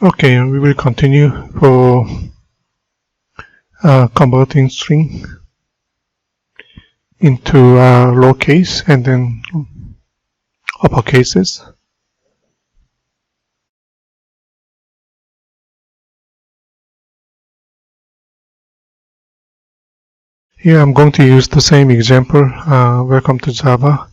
Okay, we will continue for converting string into lowercase and then uppercases. Here I'm going to use the same example. Welcome to Java.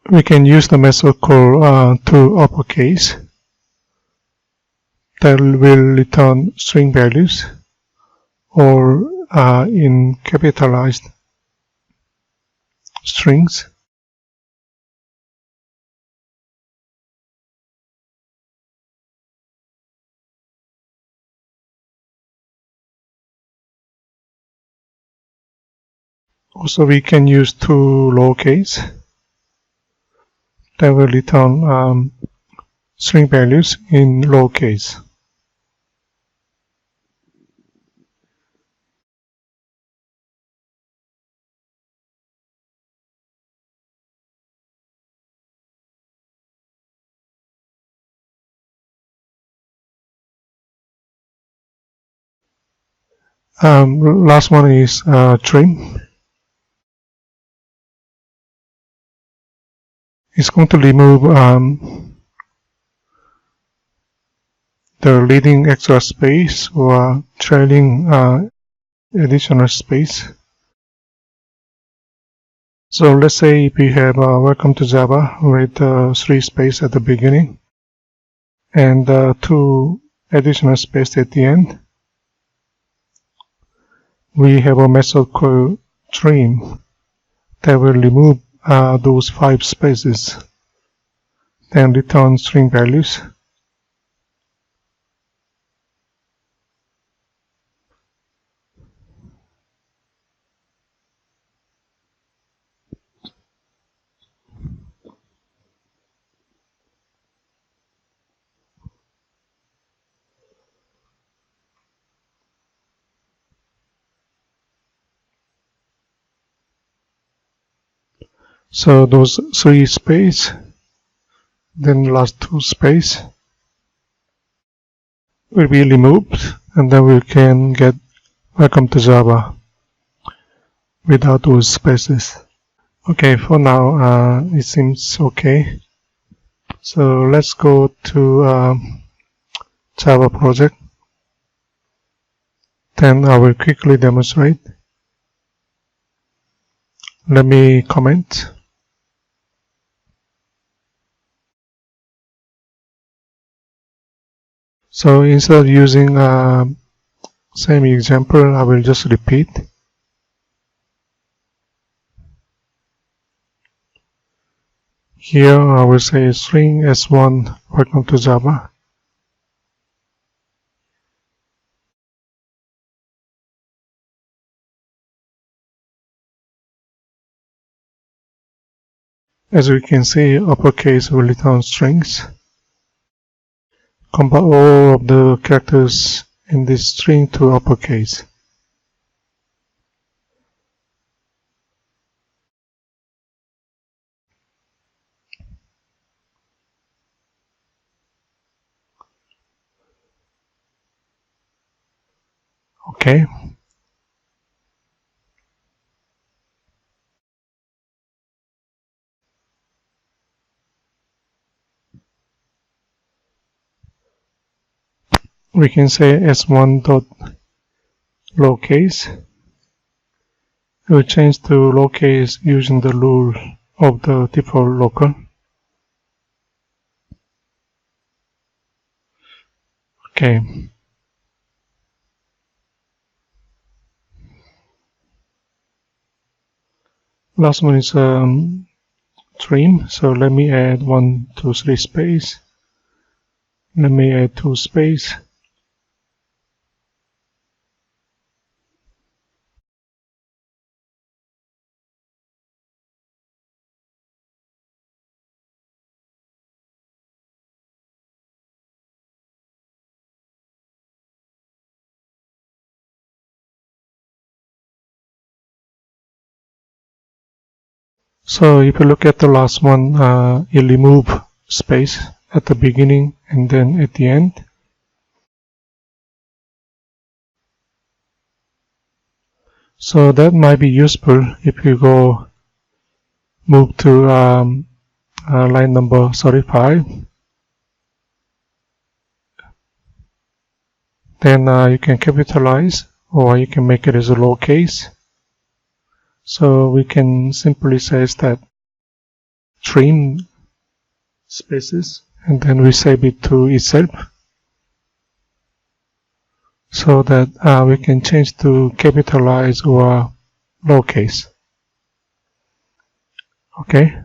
We can use the method called toUpperCase that will return string values or in capitalized strings. Also, we can use toLowerCase that will return string values in lowercase. Last one is trim. It's going to remove the leading extra space or trailing additional space. So let's say if we have welcome to Java with 3 space at the beginning and 2 additional space at the end. We have a method called trim that will remove those 5 spaces, then return string values. So those 3 space, then last 2 space will be removed, and then we can get welcome to Java without those spaces. Okay, for now it seems okay. So let's go to Java project. Then I will quickly demonstrate. Let me comment. So instead of using same example, I will just repeat. Here I will say string s1 welcome to Java. As we can see, uppercase will return strings. Convert all of the characters in this string to uppercase. Okay. We can say s1.lowercase. We will change to lowercase using the rule of the default local. Okay. Last one is trim. So let me add 1, 2, 3 space. Let me add 2 space. So if you look at the last one, it removes space at the beginning and then at the end. So that might be useful if you move to line number 35. Then you can capitalize, or you can make it as a lowercase. So we can simply say that trim spaces, and then we save it to itself, so that we can change to capitalize or lowercase. Okay.